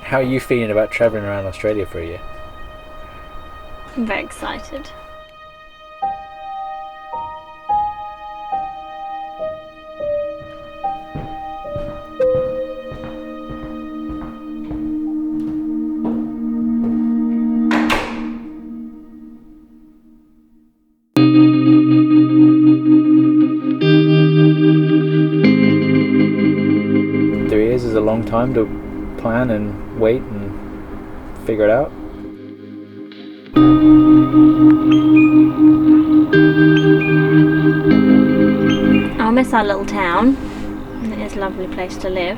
How are you feeling about travelling around Australia for a year? I'm very excited. Is a long time to plan and wait and figure it out. I'll miss our little town. It is a lovely place to live.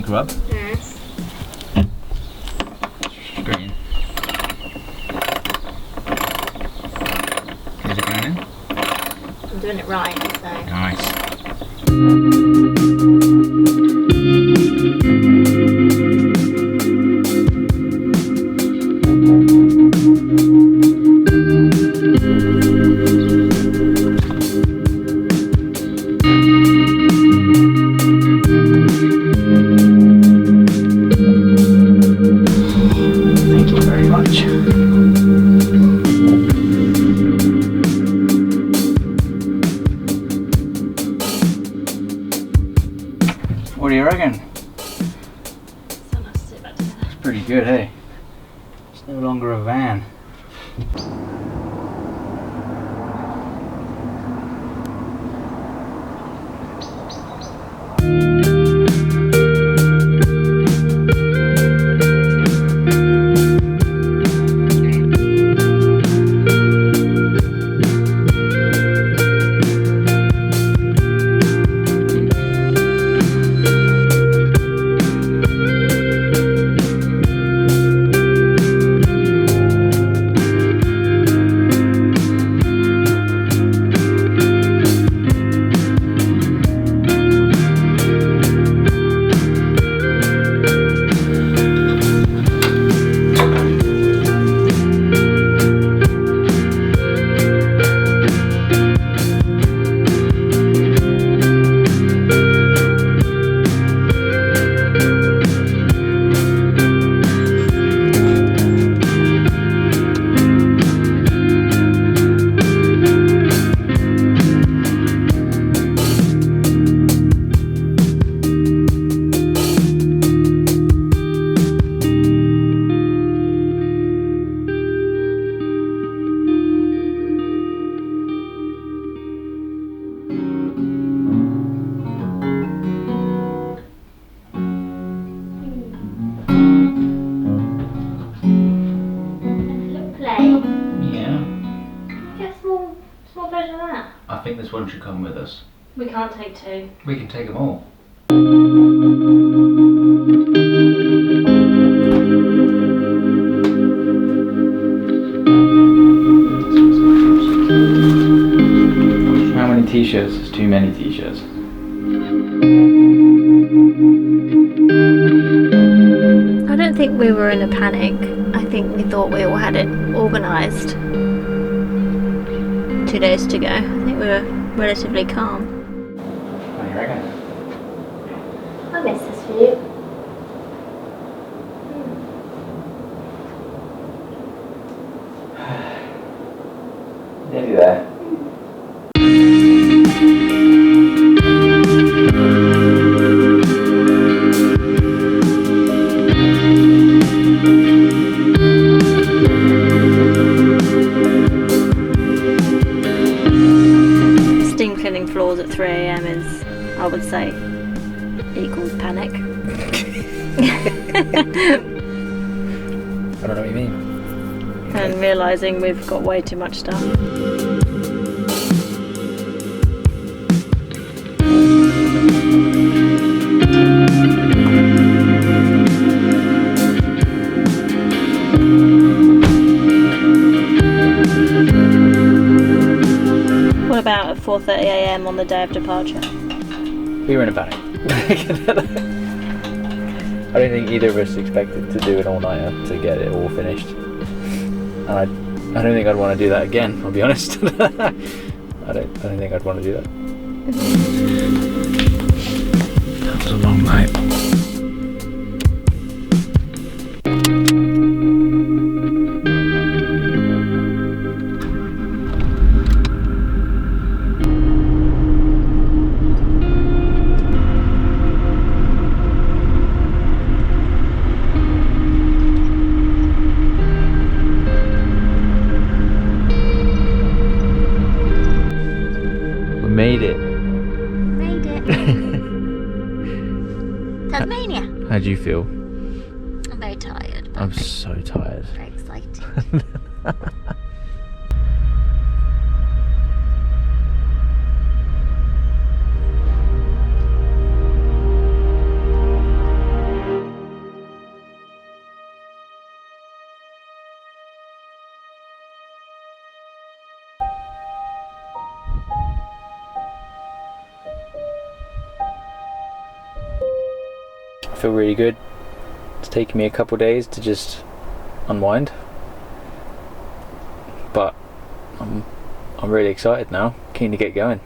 Grub? Yes. Green. Is it going in? I'm doing it right, so. Nice. What do you reckon? So nice to sit back together. It's pretty good, hey? It's no longer a van. I think this one should come with us. We can't take two. We can take them all. How many t-shirts is too many t-shirts? I don't think we were in a panic. I think we thought we all had it organised. 2 days to go. I think we were relatively calm. What do you reckon? I miss this view. Nearly there. Cleaning floors at 3 AM is, I would say, equals panic. I don't know what you mean. And realising we've got way too much stuff. What about at 4:30 AM on the day of departure? We were in a panic. I don't think either of us expected to do an all-nighter to get it all finished. And I don't think I'd want to do that again, I'll be honest. I don't think I'd want to do that. That was a long night. Made it. Made it. Tasmania. How do you feel? I'm very tired. I'm so tired. Very excited. I feel really good. It's taken me a couple days to just unwind, but I'm really excited now, keen to get going.